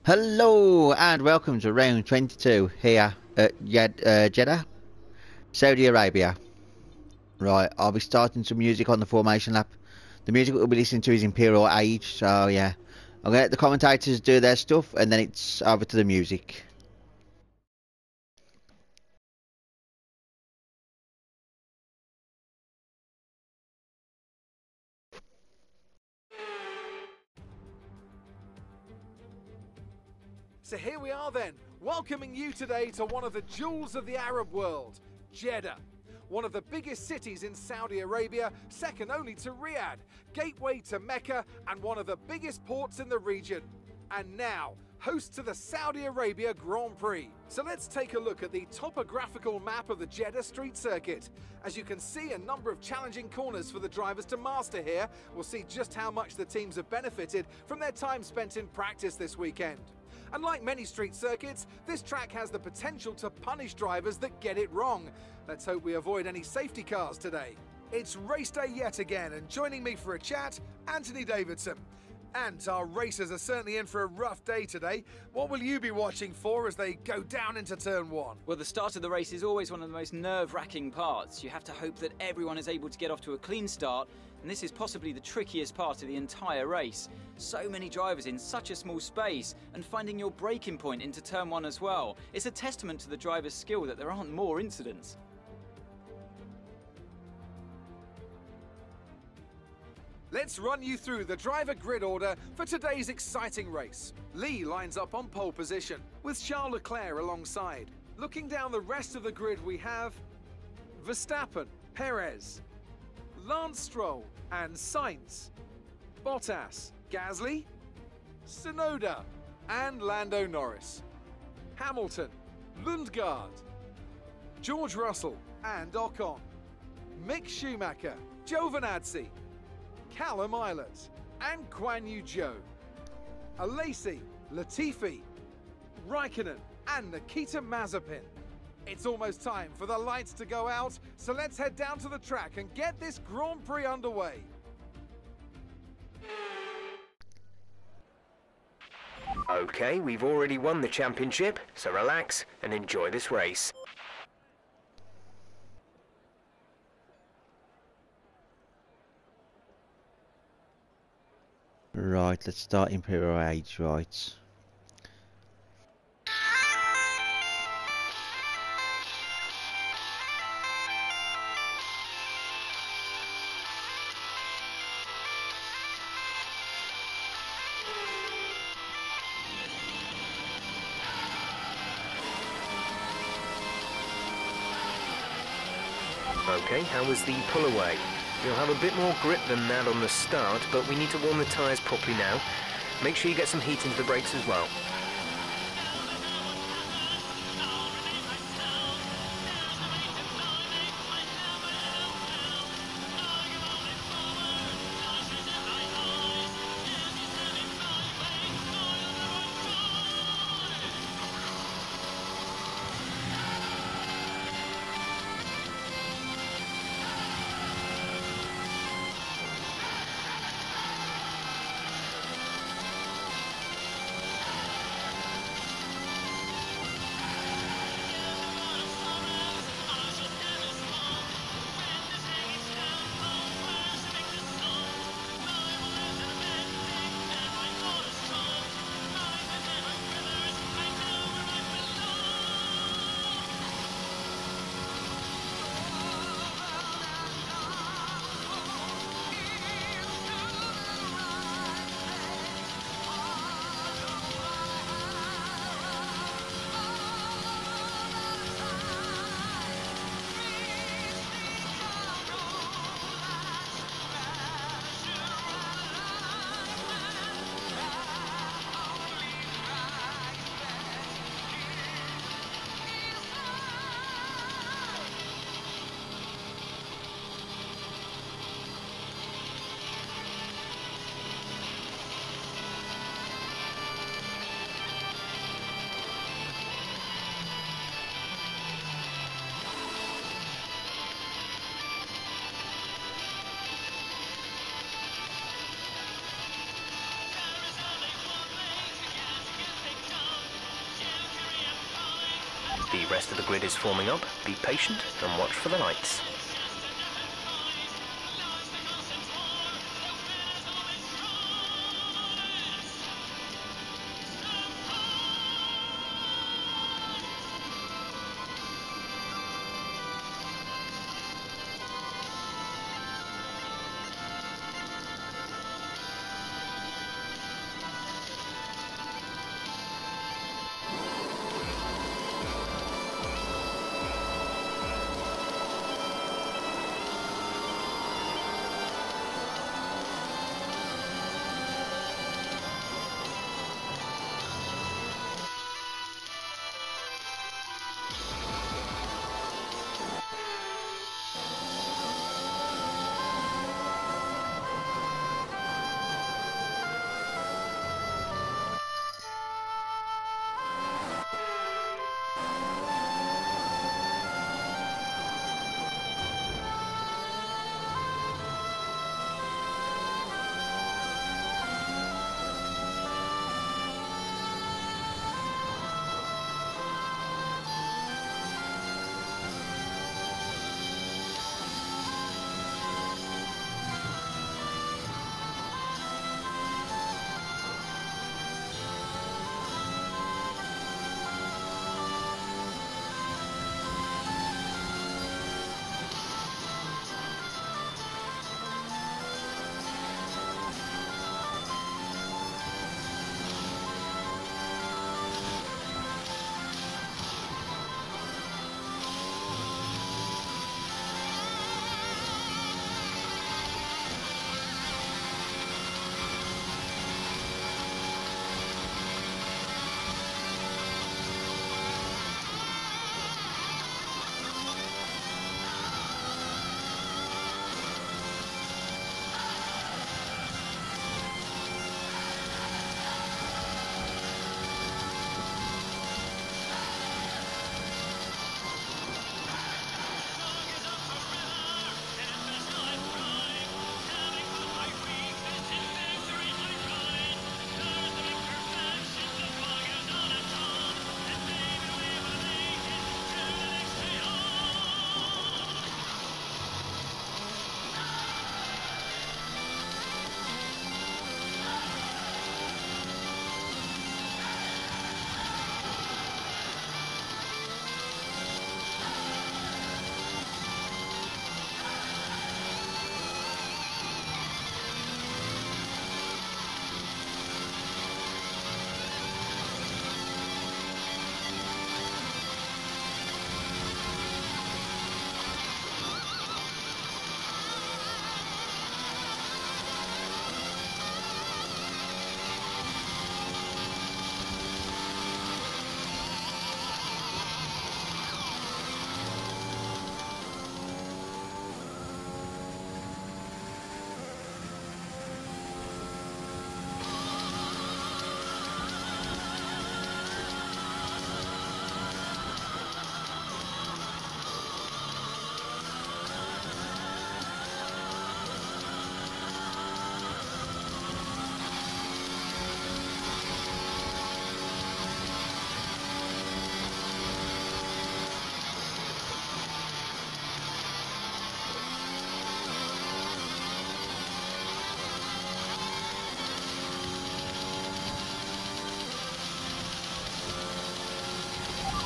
Hello and welcome to round 22 here at Jeddah, Saudi Arabia. Right, I'll be starting some music on the formation lap. The music we'll be listening to is Imperial Age, so yeah. I'm going to let the commentators do their stuff and then it's over to the music. So here we are then, welcoming you today to one of the jewels of the Arab world, Jeddah. One of the biggest cities in Saudi Arabia, second only to Riyadh, gateway to Mecca, and one of the biggest ports in the region. And now, host to the Saudi Arabia Grand Prix. So let's take a look at the topographical map of the Jeddah street circuit. As you can see, a number of challenging corners for the drivers to master here. We'll see just how much the teams have benefited from their time spent in practice this weekend. And like many street circuits, this track has the potential to punish drivers that get it wrong. Let's hope we avoid any safety cars today. It's race day yet again, and joining me for a chat, Anthony Davidson. And our racers are certainly in for a rough day today. What will you be watching for as they go down into turn one? Well, the start of the race is always one of the most nerve-wracking parts. You have to hope that everyone is able to get off to a clean start, and this is possibly the trickiest part of the entire race. So many drivers in such a small space, and finding your braking point into turn one as well. It's a testament to the driver's skill that there aren't more incidents. Let's run you through the driver grid order for today's exciting race. Lee lines up on pole position, with Charles Leclerc alongside. Looking down the rest of the grid, we have Verstappen, Perez, Lance Stroll and Sainz, Bottas, Gasly, Tsunoda and Lando Norris, Hamilton, Lundgaard, George Russell and Ocon, Mick Schumacher, Giovinazzi, Callum Eilert and Guan Yu Zhou, Alesi, Latifi, Raikkonen and Nikita Mazepin. It's almost time for the lights to go out, so let's head down to the track and get this Grand Prix underway. Okay, we've already won the championship, so relax and enjoy this race. Right, let's start Imperial Age, right. Okay, how was the pull away? You'll have a bit more grip than that on the start, but we need to warm the tyres properly now. Make sure you get some heat into the brakes as well. The rest of the grid is forming up. Be patient and watch for the lights.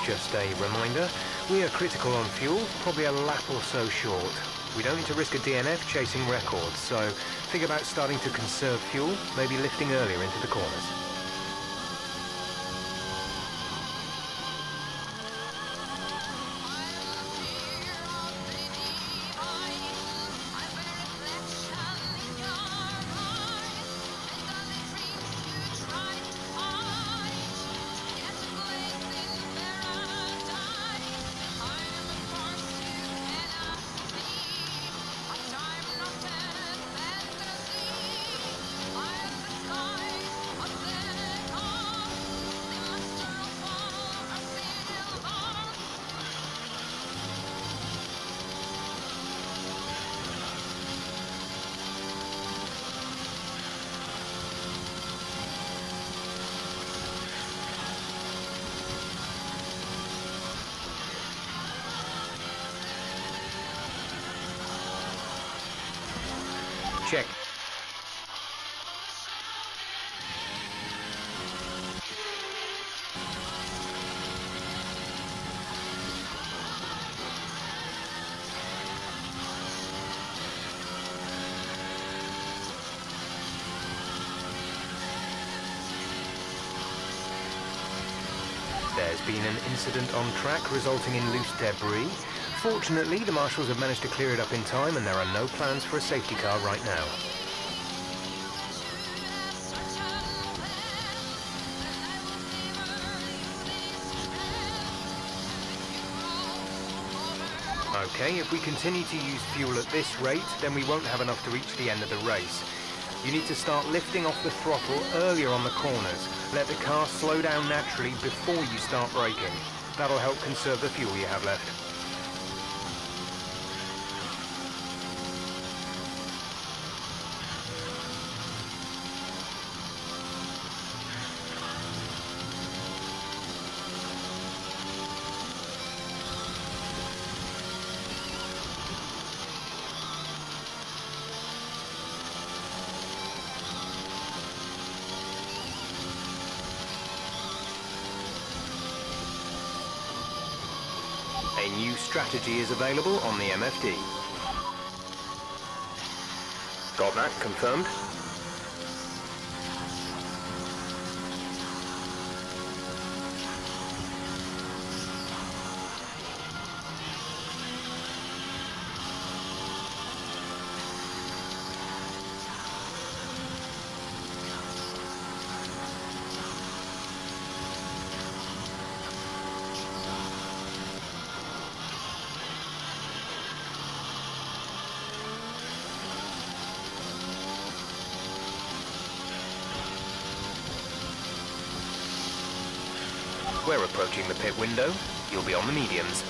Just a reminder, we are critical on fuel, probably a lap or so short. We don't need to risk a DNF chasing records, so think about starting to conserve fuel, maybe lifting earlier into the corners. Up there. There's been an incident on track resulting in loose debris. Fortunately, the marshals have managed to clear it up in time and there are no plans for a safety car right now. Okay, if we continue to use fuel at this rate, then we won't have enough to reach the end of the race. You need to start lifting off the throttle earlier on the corners. Let the car slow down naturally before you start braking. That'll help conserve the fuel you have left. A new strategy is available on the MFD. Got that confirmed? We're approaching the pit window. You'll be on the mediums.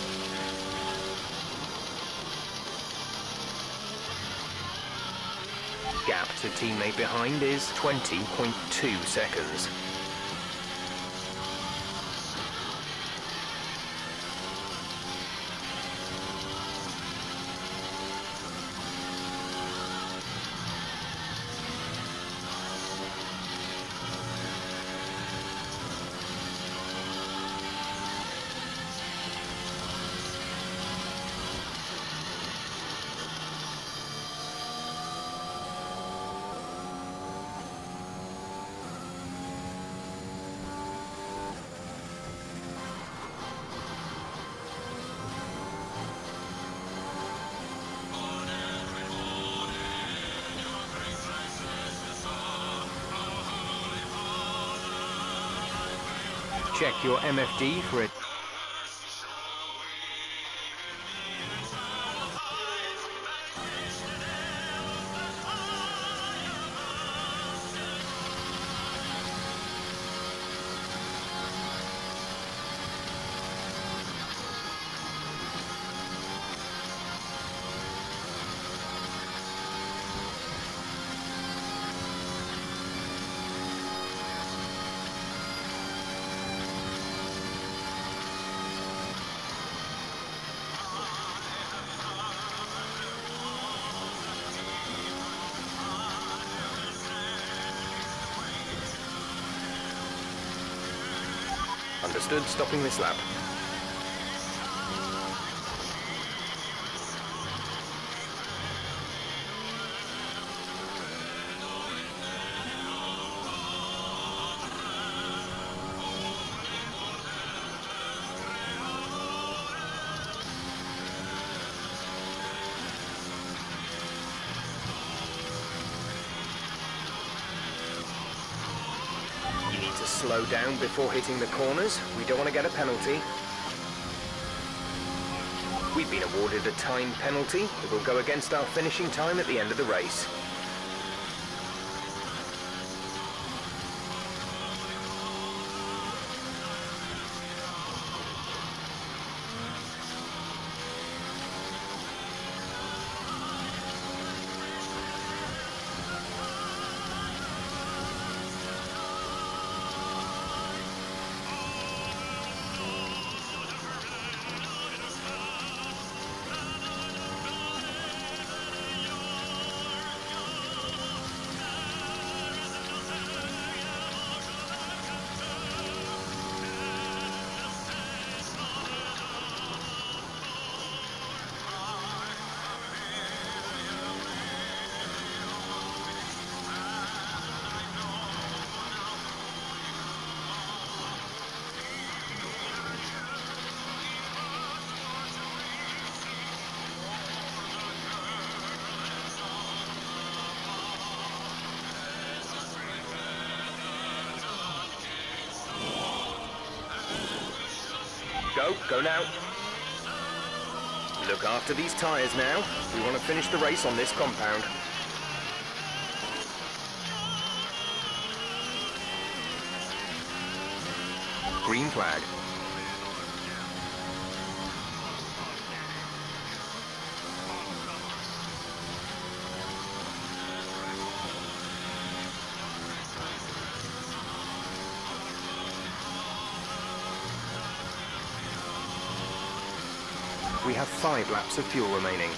Gap to teammate behind is 20.2 seconds. Check your MFD for it. Understood, stopping this lap. Slow down before hitting the corners. We don't want to get a penalty. We've been awarded a time penalty. It will go against our finishing time at the end of the race. Go now. Look after these tyres now. We want to finish the race on this compound. Green flag. We have 5 laps of fuel remaining.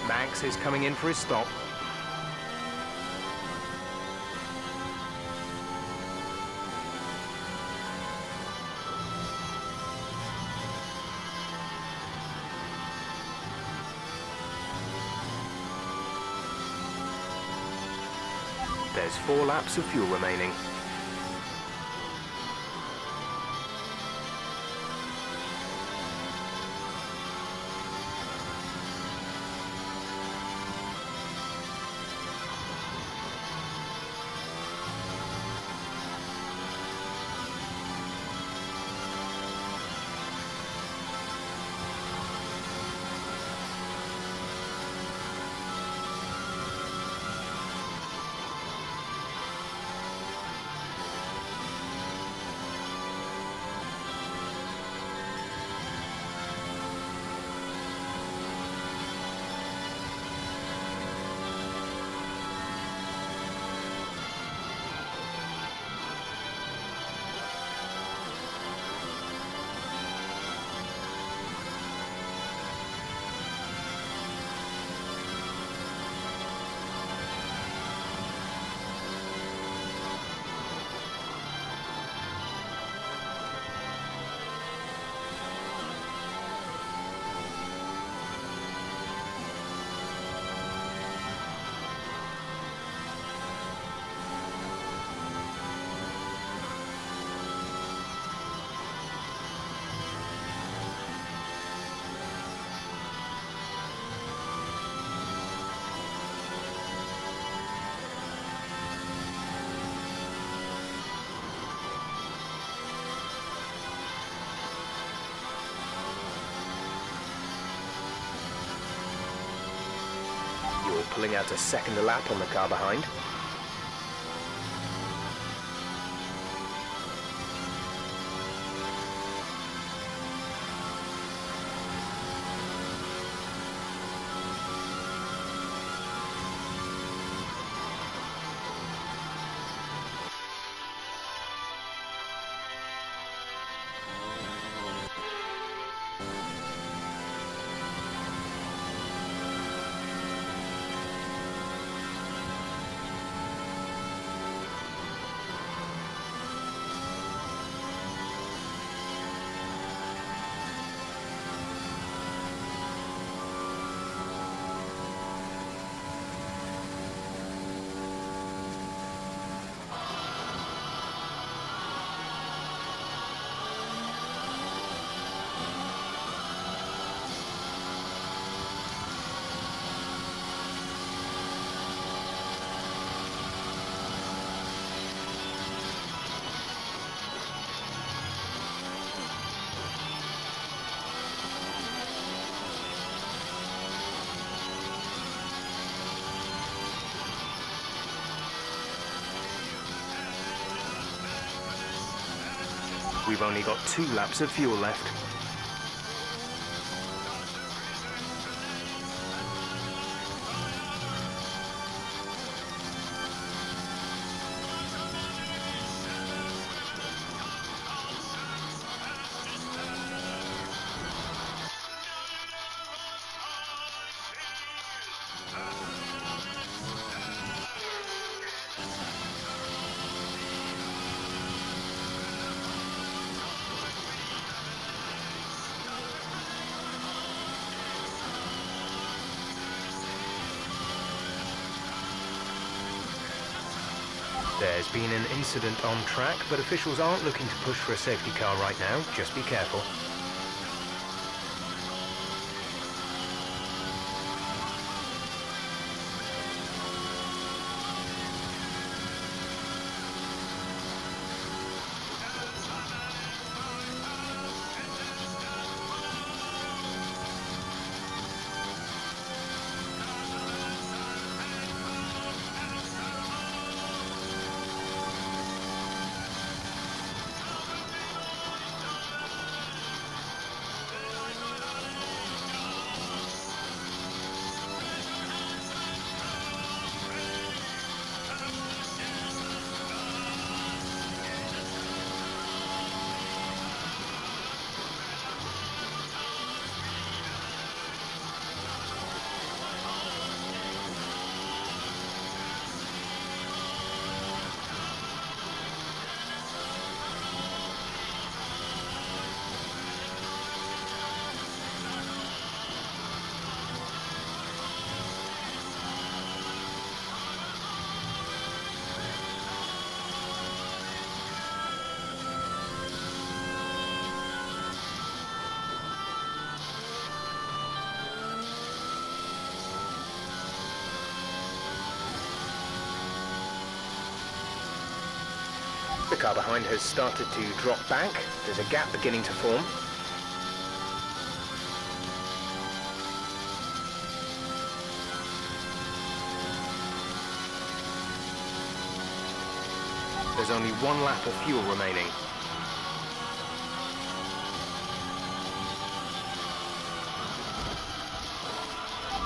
Max is coming in for his stop. There's 4 laps of fuel remaining. pulling out a second lap on the car behind. We've only got 2 laps of fuel left. There's been an incident on track, but officials aren't looking to push for a safety car right now. Just be careful. The car behind has started to drop back. There's a gap beginning to form. There's only 1 lap of fuel remaining.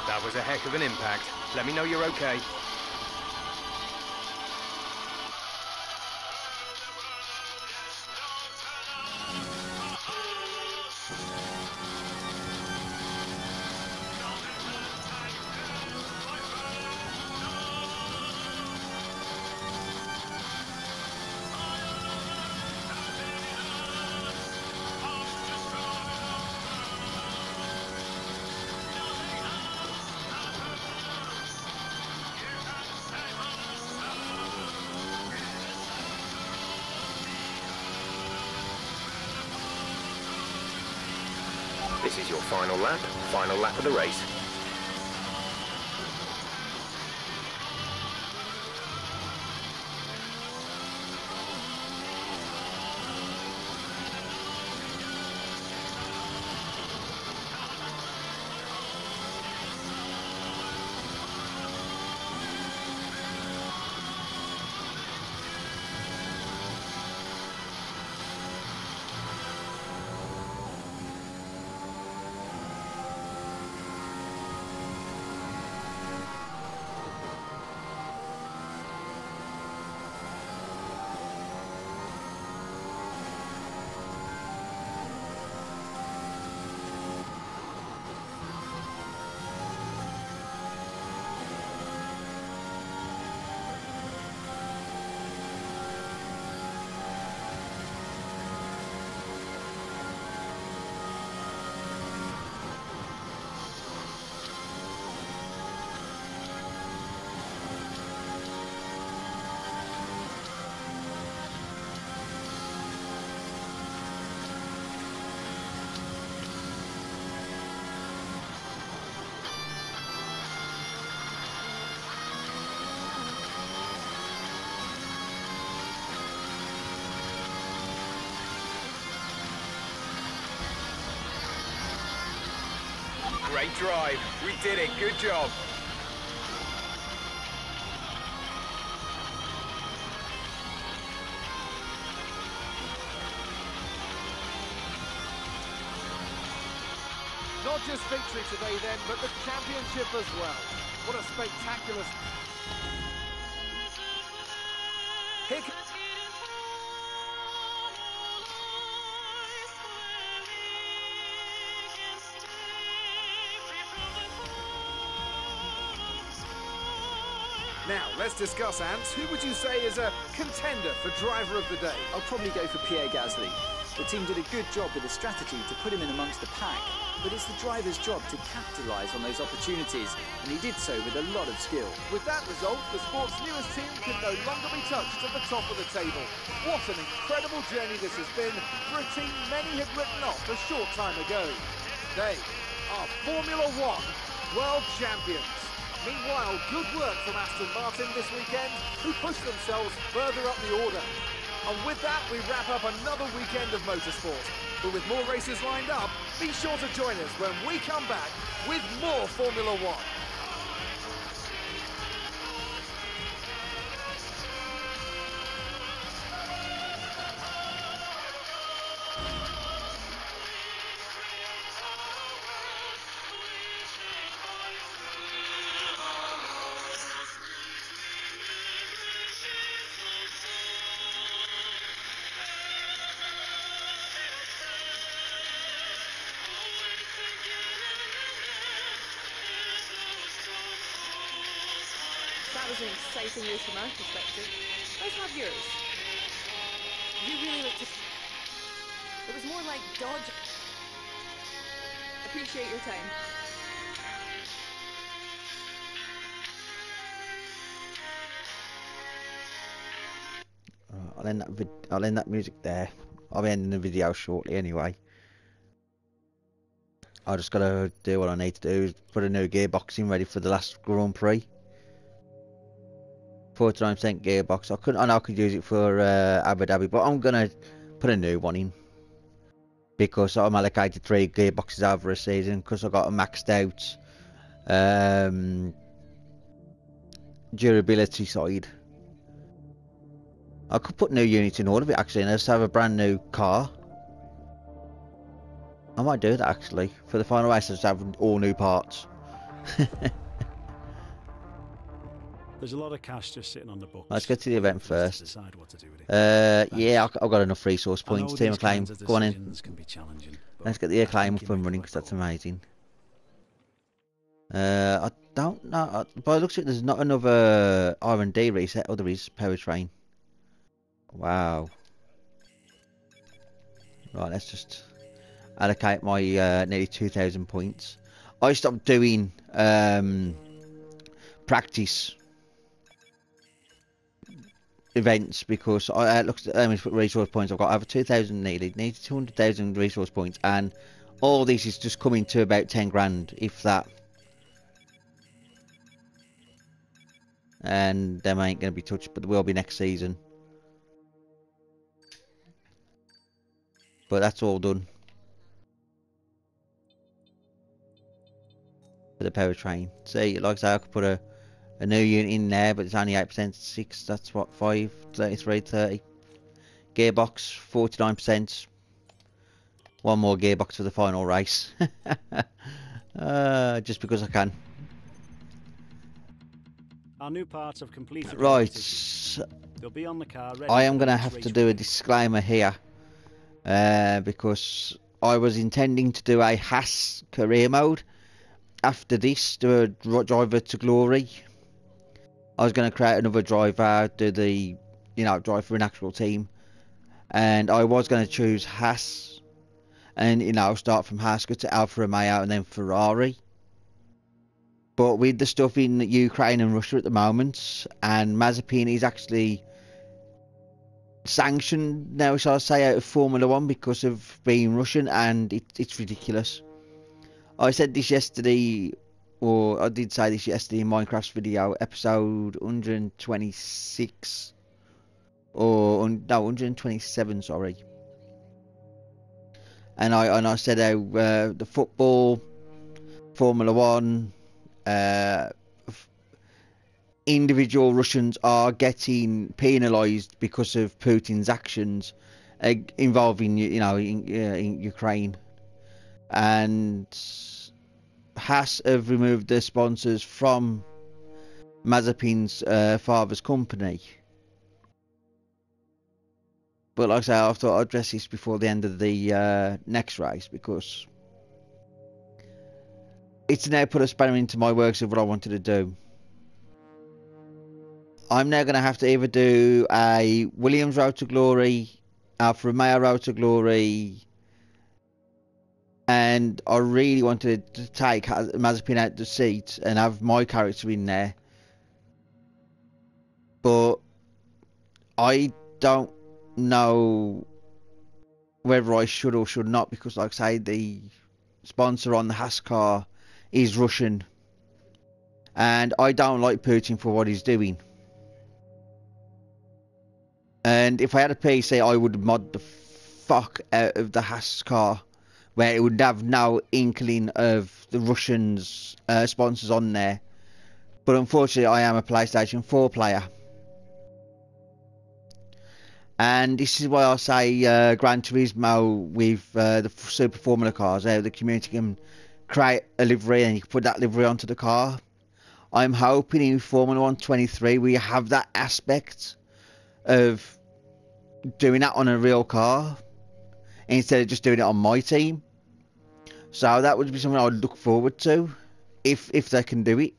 That was a heck of an impact. Let me know you're okay. This is your final lap of the race. Great drive. We did it. Good job. Not just victory today then, but the championship as well. What a spectacular... Here Now, let's discuss, Ants. Who would you say is a contender for driver of the day? I'll probably go for Pierre Gasly. The team did a good job with the strategy to put him in amongst the pack, but it's the driver's job to capitalise on those opportunities, and he did so with a lot of skill. With that result, the sport's newest team can no longer be touched at the top of the table. What an incredible journey this has been for a team many had written off a short time ago. They are Formula One world champions. Meanwhile, good work from Aston Martin this weekend, who pushed themselves further up the order. And with that, we wrap up another weekend of motorsport. But with more races lined up, be sure to join us when we come back with more Formula One. That was an exciting race from our perspective. Let's have yours. You really looked at... It was more like dodge. Appreciate your time. I'll end that music there. I'll be ending the video shortly anyway. I just gotta do what I need to do, is put a new gearbox in ready for the last Grand Prix. 49% gearbox. I know I could use it for Abu Dhabi, but I'm gonna put a new one in because I'm allocated 3 gearboxes over a season because I got a maxed out durability side. I could put new units in all of it actually, and just have a brand new car. I might do that actually for the final race. Just have all new parts. There's a lot of cash just sitting on the books. Let's get to the event first. Decide what to do with it. Yeah, I've got enough resource points. Team Acclaim, go on in. Can be challenging, Let's get the Acclaim up and running because that's amazing. I don't know. By the looks of it, there's not another R&D reset. Oh, there is powertrain. Wow. Right, let's just allocate my nearly 2,000 points. I stopped doing practice events because I looked at how many resource points I've got. I have 2,000 needed 200,000 resource points, and all this is just coming to about 10 grand, if that. And them ain't going to be touched, but they will be next season. But that's all done for the powertrain. See, like I say, I could put a new unit in there, but it's only 8%. 6, that's what, 5, 33, 30. Gearbox, 49%. One more gearbox for the final race. Just because I can. Our new parts have completed. Right. They'll be on the car ready. I am going to have to do a disclaimer here. Because I was intending to do a Haas career mode. After this, do a driver to glory. I was going to create another driver, do the, drive for an actual team. And I was going to choose Haas. And, start from Haas, go to Alfa Romeo and then Ferrari. But with the stuff in Ukraine and Russia at the moment, and Mazepin is actually sanctioned now, shall I say, out of Formula 1 because of being Russian, and it's ridiculous. I said this yesterday, or I did say this yesterday in Minecraft's video, episode 126, or no, 127, sorry. And I said how the football Formula One. Individual Russians are getting penalised because of Putin's actions involving, in Ukraine. And Haas have removed their sponsors from Mazepin's father's company. But like I say, I thought I'd address this before the end of the next race, because it's now put a spanner into my works of what I wanted to do. I'm now going to have to either do a Williams Road to Glory, Alfa Romeo Road to Glory, and I really wanted to take Mazepin out the seat and have my character in there. But I don't know whether I should or should not, because like I say, the sponsor on the Haas car is Russian, and I don't like Putin for what he's doing. And if I had a PC, I would mod the fuck out of the Haas car, where it would have no inkling of the Russians' sponsors on there. But unfortunately, I am a PlayStation 4 player. And this is why I say Gran Turismo with the Super Formula cars, the community can create a livery and you can put that livery onto the car. I'm hoping in Formula 1 23 we have that aspect of doing that on a real car instead of just doing it on my team. So that would be something I would look forward to if they can do it.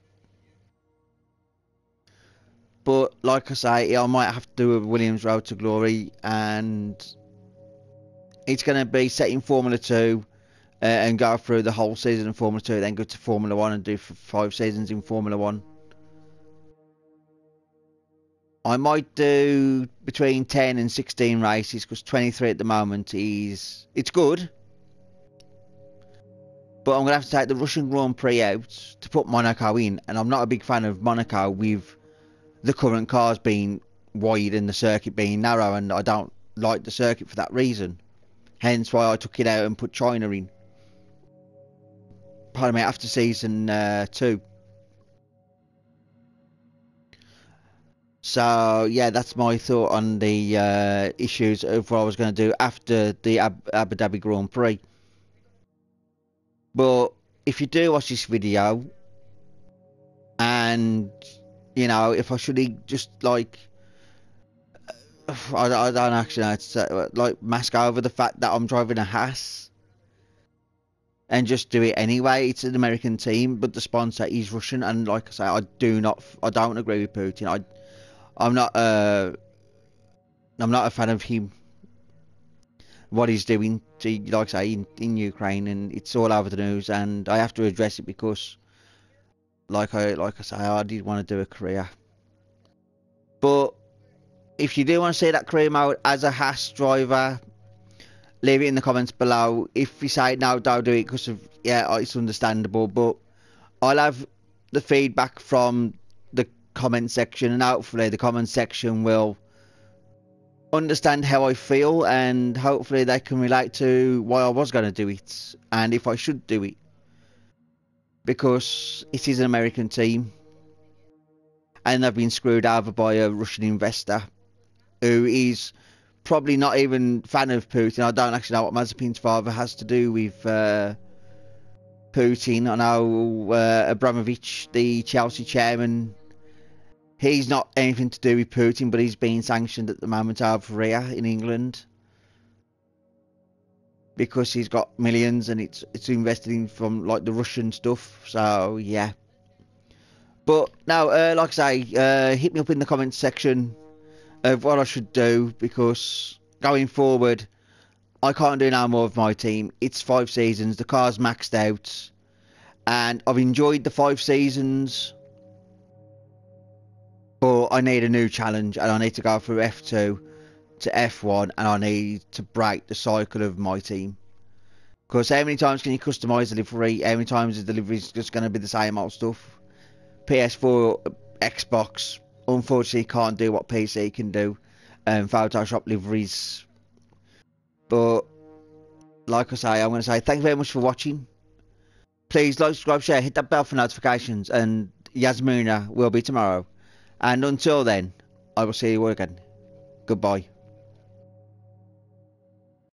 But like I say, I might have to do a Williams Road to Glory, and it's going to be set in Formula 2 and go through the whole season of Formula 2, then go to Formula 1 and do 5 seasons in Formula 1. I might do between 10 and 16 races, because 23 at the moment it's good. But I'm going to have to take the Russian Grand Prix out to put Monaco in, and I'm not a big fan of Monaco with the current cars being wide and the circuit being narrow, and I don't like the circuit for that reason. Hence why I took it out and put China in. Pardon me, after season 2. So yeah, that's my thought on the issues of what I was going to do after the Abu Dhabi Grand Prix. But if you do watch this video, and if I should just like, I don't actually know how to say, like, mask over the fact that I'm driving a Haas and just do it anyway. It's an American team, but the sponsor is Russian, and like I say, I don't agree with Putin. I'm not a fan of him, what he's doing to, like I say, in Ukraine, and it's all over the news, and I have to address it because like I say, I did want to do a career. But if you do want to see that career mode as a Haas driver, leave it in the comments below. If you say no, don't do it, because of, it's understandable, but I'll have the feedback from the comment section, and hopefully the comment section will understand how I feel, and hopefully they can relate to why I was going to do it and if I should do it, because it is an American team and they've been screwed over by a Russian investor who is probably not even a fan of Putin. I don't actually know what Mazepin's father has to do with Putin. I know Abramovich, the Chelsea chairman, he's not anything to do with Putin, but he's being sanctioned at the moment over here in England because he's got millions and it's invested in from like the Russian stuff. So yeah. But now, like I say, hit me up in the comments section of what I should do, because going forward, I can't do no more of my team. It's 5 seasons, the car's maxed out, and I've enjoyed the 5 seasons. But I need a new challenge, and I need to go through F2 to F1, and I need to break the cycle of my team. Because how many times can you customise the livery? How many times is the livery just going to be the same old stuff? PS4, Xbox, unfortunately can't do what PC can do. Photoshop liveries. But like I say, I'm going to say thank you very much for watching. please like, subscribe, share, hit that bell for notifications, and Yasmina will be tomorrow. And until then, I will see you again. Goodbye.